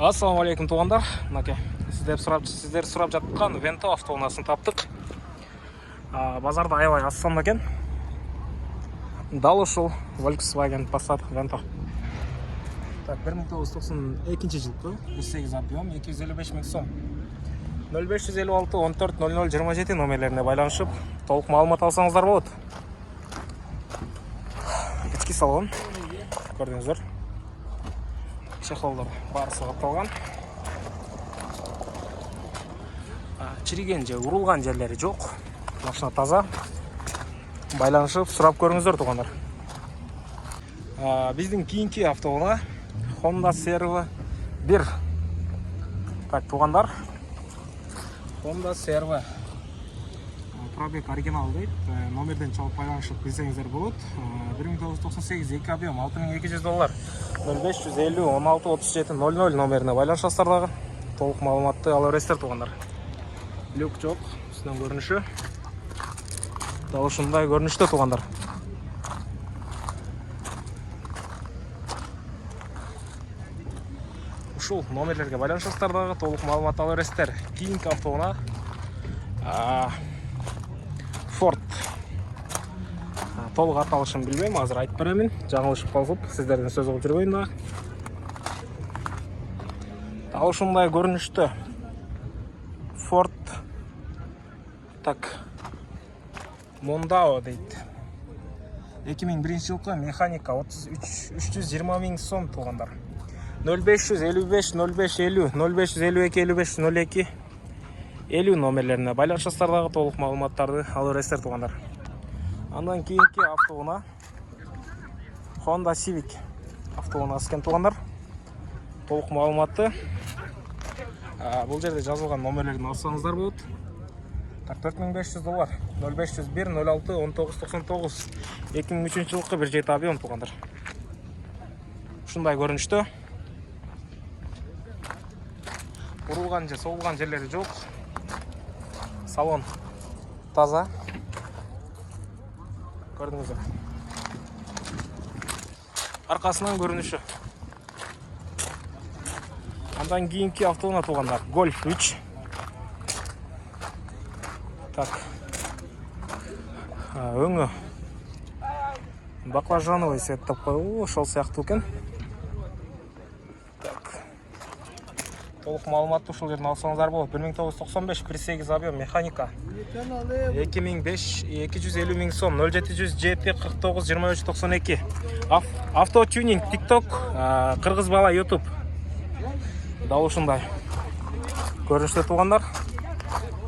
Ассаламу алейкум туғандар. Сіздер сұрап жатқан Венто автоунаасын таптық. Базарда аябай ассам екен. Дал ушул Volkswagen Passat Vento. 1992 жылғы 8 объем 255 мың сом. 0556 14 00 27 номерлеріне байланышып, толық маалымат алсаңыздар болады. Ички салон. Көрдіңіздер. Чехолдар барысы қапталған. Чириген же урулган жерлери жоқ. Машина таза. Байланышып, сұрап көріңіздер туғандар. Биздин кийинки автоунаа Honda Servo 1. Так, туғандар. Honda Servo. Пробег оригинал дейт. Номерден чалып байланышып билсеңиздер болот. 1998 2 объем $6200. 0550 16 37 00 номерине байланышасыздар дагы. Толук маалыматты ала бересиздер туғандар. Люк жок, үстүнөн көрүнүшү. Дал ушундай көрүнүштө туғандар. Ушул номерлерге байланышасыздар дагы, толук маалымат ала бересиздер. Кийинки автоунаа Ford. Толук аталышын билбейм, азыр айтып беремин. Жаңылышып калып, сиздерден сөз кылып жүрбөйүн да. Дал ушундай көрүнүштө Ford Mondeo дейт. 2001 жылкы механика 320 мың сом туғандар. 0555 0550 0552 55 02 50 номерлеріне байланышасыздар дагы, толук маалыматтарды ала бересиздер туғандар. Андан кийинки автоунаа Honda Civic автоунаасы экен туғандар. Толук маалыматты бул жерде жазылган номерлерин алсаңыздар болот. $4500 0501 06 1999 2003 жылкы 1.7 объем туғандар. Ушундай көрүнүштө. Урулган же соолган жерлери жок. Салон таза. Көрдүңүздөр. Аркасынан көрүнүшү. Андан кийинки автоунаа туғандар Golf 3. Так. Өңі баклажановый светтеп коюлган, ошол сыяктуу экен. Так. Толук маалыматты ушул жерден алсаңыздар болот. 1995 1.8 объем механика. 2005 250 мың сом. 0707 49 23 92. Автотюнинг TikTok, Кыргыз бала YouTube. Дал ушундай көрүнүштө туғандар.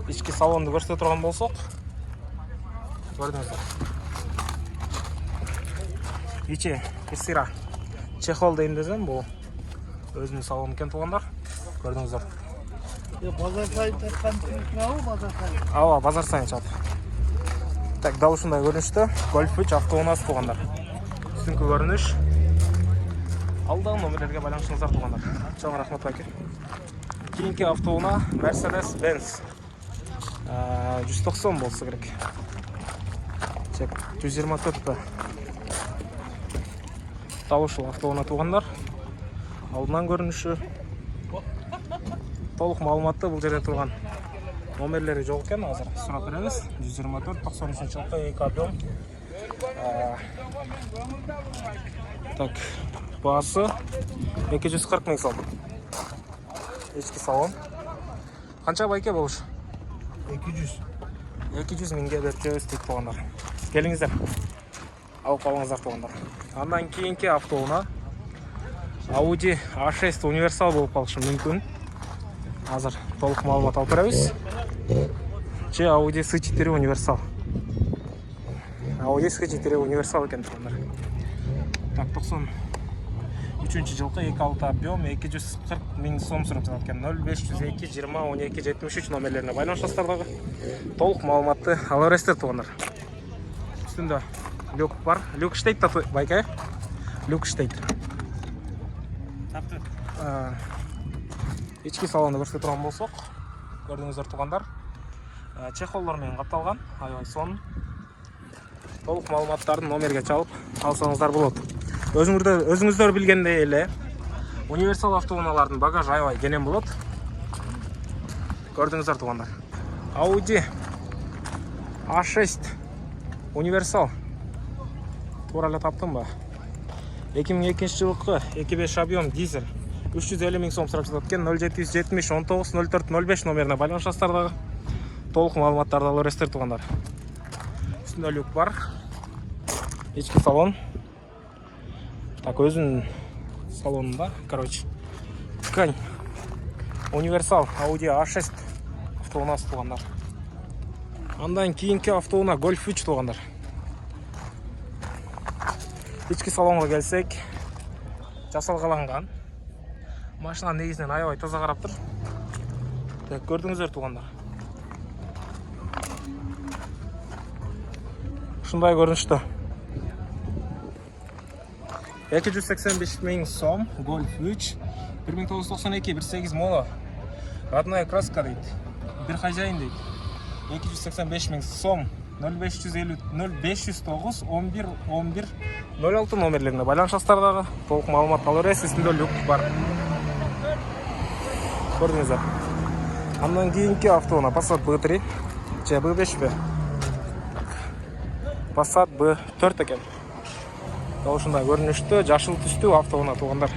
Ички салонду көрсөтө турган болсок, көрдүңүздөр. Ичи кирсира чехол дейм десем, бул өзүнүн салону экен туғандар. Көрдүңүздөр. Базар сайын тартқан чыгабы, базар сайын? Ооба, базар сайын чыгат. Так, дал ушундай көрүнүштө Golf 3 автоунаасы туғандар. Үстүнкү көрүнүш. Алдагы номерлерге байланышыңыздар туғандар. Чоң рахмат байке. Кийинки автоунаа Mercedes-Benz 190 болса керек. Чек 124-ті. Дал ушул автоунаа туғандар. Алдынан көрүнүшү. Толук маалыматты бул жерде турган номерлери жок экен, азыр сурап беребиз. 124 93 жылкы 2 объем. Так, баасы 240 мың сом. Ички салон. Канча байке болуш? 200 миңге берип жүрөбүз дейт туғандар. Келиңиздер. Алып алыңыздар туғандар. Андан кийинки автоунаа Audi A6 универсал болуп калышы мүмкүн. Азыр толук маалымат алып беребиз. Же Audi S4 универсал. Audi S4 универсал экен туғандар. Так, 93 жылкы 2.6 объем 240 мың сом сурап жатат экен. 0502 20 12 73 номерлерине байланышасыздар дагы. Толук маалыматты ала бересиздер туғандар. Үстүндө люк бар. Люк иштейт да байке. Люк иштейт. Ички салонду көрсөтө турган болсок, көрдүңүздөр туғандар. Чехолдор менен капталган, аябай сонун. Толук маалыматтарды номерге чалып алсаңыздар болот. Өзүңүздөр билгендей эле Универсал автоунаалардын багажы аябай кенен болот. Көрдүңүздөр туугандар. Audi A6 Универсал. Туура эле таптым ба? 2002-жылкы 2.5 объем дизель 350 миң сом сурап жатат экен. 0770 19 04 05 номерине байланышасыздар дагы. Толук маалыматтарды ала бересиздер туугандар. Үстүндө люк бар. Ички салон. Так, өзүнүн салонунда, короче. Ткань. Универсал Audi A6 автоунаасы туугандар. Андан кийинки автоунаа Golf 3 туугандар. Ички салонго келсек, жасалгаланган. Машина негизинен аябай таза караптыр. Так, көрдүңүздөр туугандар. Ушундай көрүнүштө. 285 миң сом Golf 3 1992 1.8 моло. Родная краска дейт. Бир хозяин дейт. 285 миң сом 0509 11 11 06 номерлерине байланышасыздар дагы. Толук маалымат ала бересиз. Үстүндө люк бар. Көрдүңүздөр. Андан кийинки автоунаа Passat B3 же B5 бе? Passat B4 экен. Ушундай көрүнүштө жашыл түстүү автоунаа туугандар.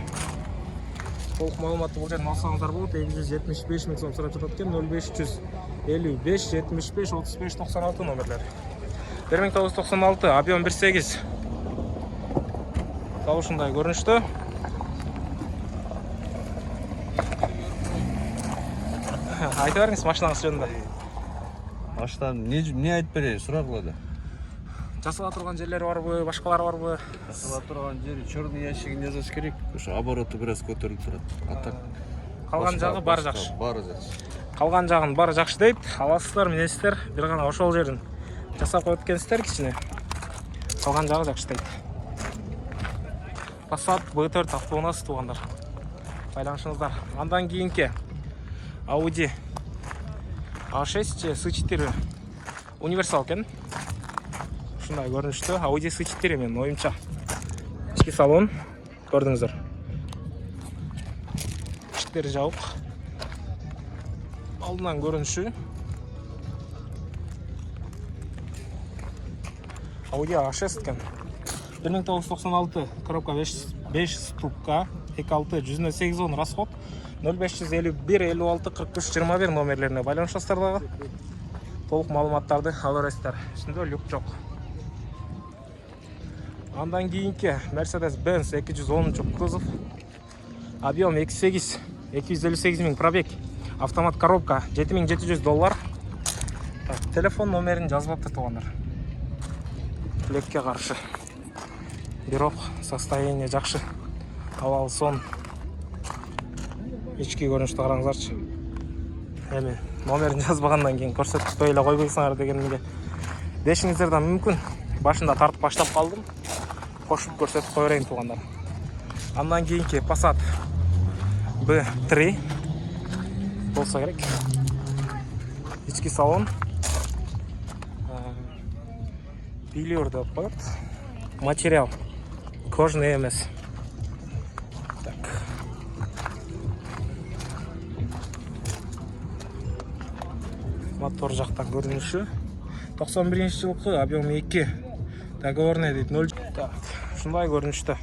Толук маалыматты бул жерден алсаңыздар болот. 275 миң сом сурап жатат экен. 0555 75 35 96 номерлер. 1996 объем 1.8. Ушундай көрүнүштө. Айта бериңиз машинаңыз жөнүндө. Машинаны не айтып берейин, сурап кылады. Жасала турган жерлери барбы, башкалары барбы? Жасала турган жери черный ящигин жазыш керек. Ошо обороты бир аз көтөрүлүп турат. Атак Калган жагы баары жакшы. Баары жакшы. Калган жагын баары жакшы дейт. Аласыздар, минесиздер. Бир гана ошол жерин жасап коюп өткөнсүздөр кичине. Калган жагы жакшы дейт. Passat B4 автоунаасы туугандар. Байланышыңыздар. Андан кийинки Audi A6 же S4 универсал экен. Ушундай көрүнүштө Audi S4 менин оюмча. Ички салон көрдүңүздөр. Иштери жабык. Алдынан көрүнүшү Audi A6 экен. 1996 коробка 5 ступка 2.6 108 расход 0551 56 43 21 номерлерине байланышасыздар дагы. Толук маалыматтарды ала бересиздер. Үстүндө люк жок. Андан кийинки Mercedes-Benz 210 кузов. Объем 2.8 258 миң пробег. Автомат коробка $7700. Так, телефон номерин жазбаптыр туугандар. Лекке каршы. Бирок состояние жакшы. Абал сон. Ички көрүнүштү караңыздарчы. Эми номерин жазбагандан кийин көрсөтпөй эле койбойсуңар дегенге дешиңиздер да мүмкүн. Башында тартып баштап калдым. Кошуп көрсөтүп кое берейин туугандар. Андан кийинки Passat B3 болсо керек. Ички салон. Пилер деп коет. Материал кожный эмес. Так. Мотор жактан көрүнүшү. 91-жылкы объем 2. Договорный дейт 0. Так, ушундай көрүнүштө.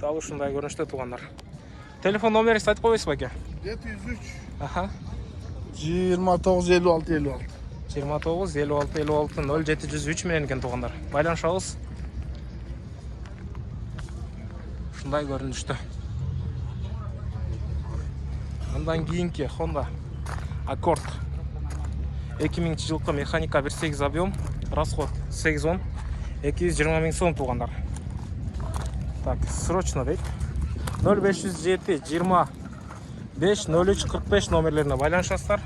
Дал ушундай көрүнүштө туугандар. Телефон номерин айтып койбойсузбу аке? 703. Аха. 29 56 56. 29 56 56 0703 менен экен туугандар. Байланышабыз. Ушундай көрүнүштө. Андан кийинки Honda Accord 2000-жылкы механика 1.8 объем, расход 810 220 миң сом туугандар. Так, срочно дейт. 0507 25 03 45 номерлерине байланышасыздар.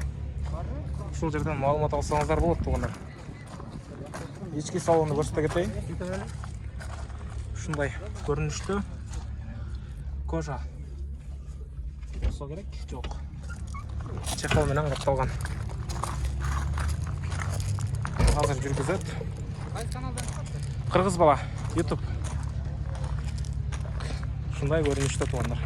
Ушул жерден маалымат алсаңыздар болот туугандар. Ички салонду көрсөтө кетейин. Ушундай көрүнүштө. Кожа болсо керек, жок. Чехол менен капталган. азыр жүргүзөт. Кыргыз бала YouTube. Ушундай көрүнүштө туугандар.